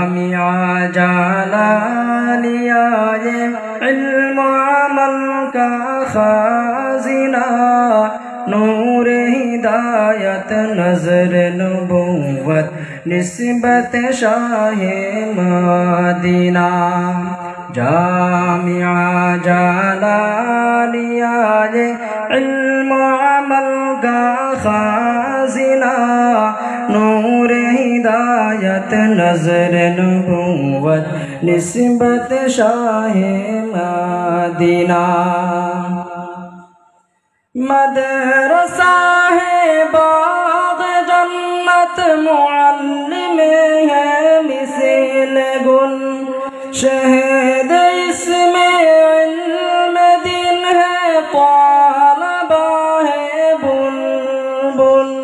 جامعہ جلالیہ یہ علم عمل کا خازنہ، نور ہدایت نظر نبوت نسبت شاہ مدینہ۔ جامعہ جلالیہ یہ علم عمل کا خازنہ، نور ہدایت نظر نبوت نسبت شاہ مدینہ۔ مدرسہ ہے باغ جنت، معلم ہے مثل گل، شہد اس میں علم دین ہے، طالبہ ہے بلبل۔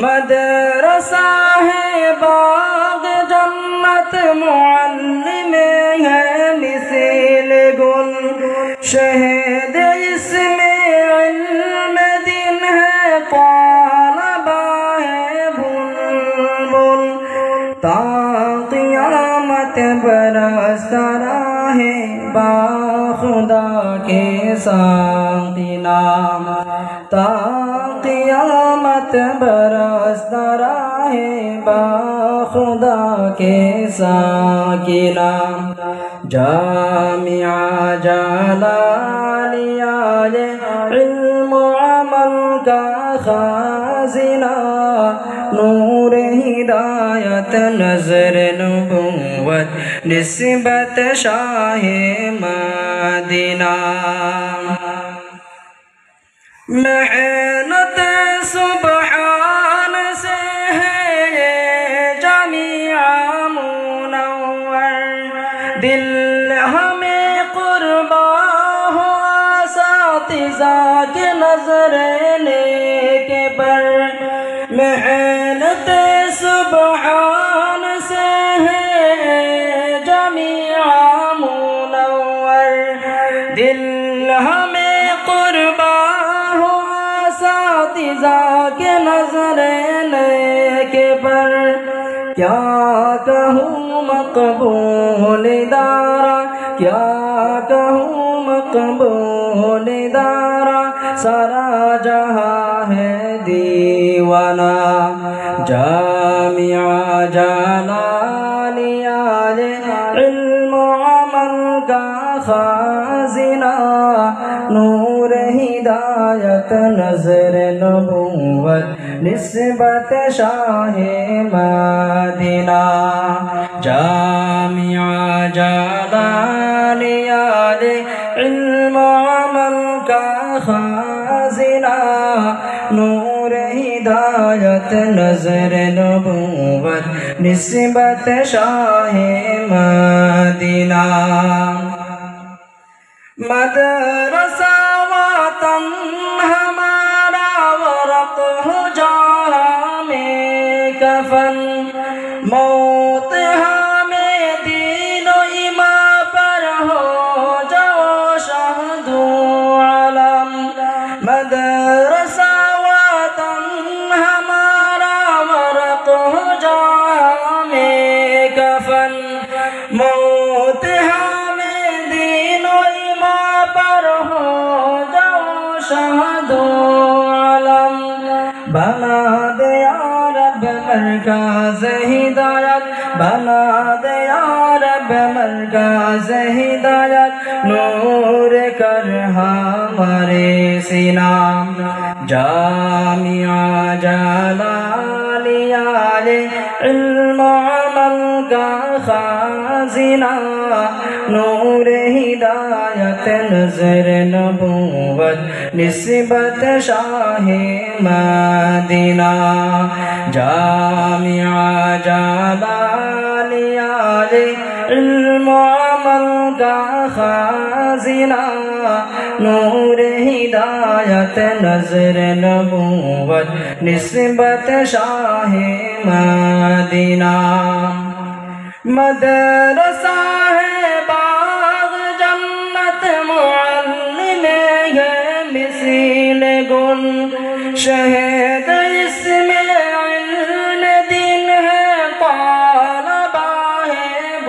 مدرسہ ہے باغ جنت، معلم ہے مثل گل، شہد اس میں علم دین ہے، طالبہ ہے بلبل۔ تا قیامت برستا رہے با خدا کے ساقی نام، تا قیامت برستا رہے با خدا کے ساقی نام۔ جامعہ جلالیہ یہ علم عمل کا خازنہ، نور ہدایت نظر نبوت نسبت شاہ مدینہ۔ محنت سبحان سے ہے یہ جامعہ منور، دل ہمیں قربا ہو اساتذہ کے نظر نیک پر۔ محنت سبحان سے ہے جامعہ منور، دل ہمیں قربا ہو اساتذہ کے نظر نیک پر۔ کیا کہوں مقبول ادارہ، کیا کہوں مقبول ادارہ، سارا جہاں ہے دیوانہ۔ جامعہ جلالیہ یہ علم عمل کا خازنہ، نور ہدایت نظر نبوت نسبت شاہ مدینہ۔ جامعہ جلالیہ یہ علم عمل کا خازنہ، نور ہدایت نظر نبوت نسبت شاہ مدینہ۔ مدرسہ وطن ہمارا ورق ہو جہاں میں کفن، موت ہمیں دین و ایمان پر ہو جاؤ شہد و علم۔ مدرسہ وطن ہمارا ورق ہو جہاں میں کفن، موت ہمیں دین و ایمان پر ہو جاؤ شہد و علم۔ بنا دے یا رب مرکز ہدایت، بنا دے یا رب مرکز ہدایت، نور کر ہمارے سینہ۔ جامعہ جلالیہ یہ علم عمل کا خازنہ، نور ہدایت نظر نبوت نسبت شاہ مدینہ۔ جامعہ جلالیہ یہ علم عمل کا خازنہ، نور ہدایت نظر نبوت نسبت شاہ مدینہ۔ مدرسہ ہے باغ جنت، معلم ہے مثل گل، شہد اس میں علم دین ہے، طالبہ ہے